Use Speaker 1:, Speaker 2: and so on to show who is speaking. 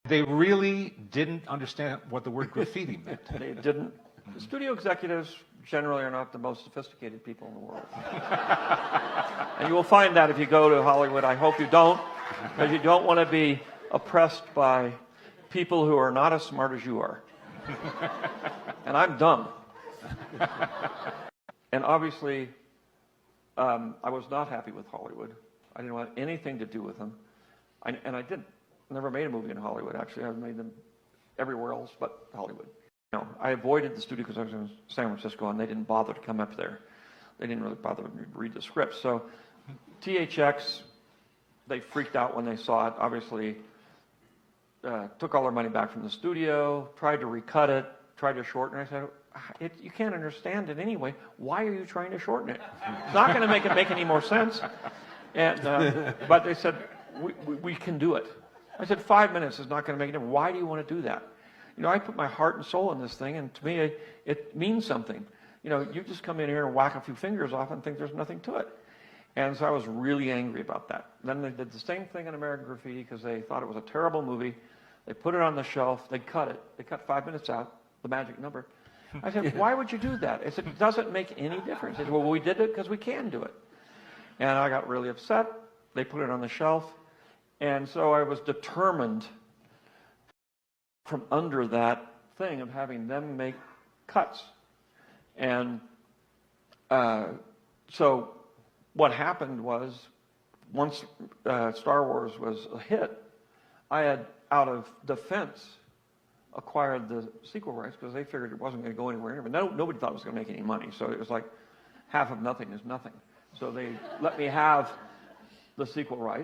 Speaker 1: They really didn't understand what the word graffiti meant.
Speaker 2: They didn't. The studio executives generally are not the most sophisticated people in the world. And you will find that if you go to Hollywood. I hope you don't, because you don't want to be oppressed by people who are not as smart as you are. And I'm dumb. And obviously, I was not happy with Hollywood. I didn't want anything to do with them. And I didn't. Never made a movie in Hollywood, actually. I've made them everywhere else but Hollywood. No, I avoided the studio because I was in San Francisco, and they didn't bother to come up there. They didn't really bother to read the script. So THX, they freaked out when they saw it. Obviously, took all their money back from the studio, tried to recut it, tried to shorten it. I said, you can't understand it anyway. Why are you trying to shorten it? It's not going to make it make any more sense. And but they said, we can do it. I said, 5 minutes is not going to make a difference. Why do you want to do that? You know, I put my heart and soul in this thing, and to me, it means something. You know, you just come in here and whack a few fingers off and think there's nothing to it. And so I was really angry about that. Then they did the same thing in American Graffiti because they thought it was a terrible movie. They put it on the shelf. They cut it. They cut 5 minutes out, the magic number. I said, why would you do that? I said, it doesn't make any difference. They said, well, we did it because we can do it. And I got really upset. They put it on the shelf. And so I was determined from under that thing of having them make cuts. And so what happened was, once Star Wars was a hit, I had, out of defense, acquired the sequel rights because they figured it wasn't going to go anywhere. But nobody thought it was going to make any money. So it was like half of nothing is nothing. So they let me have the sequel rights.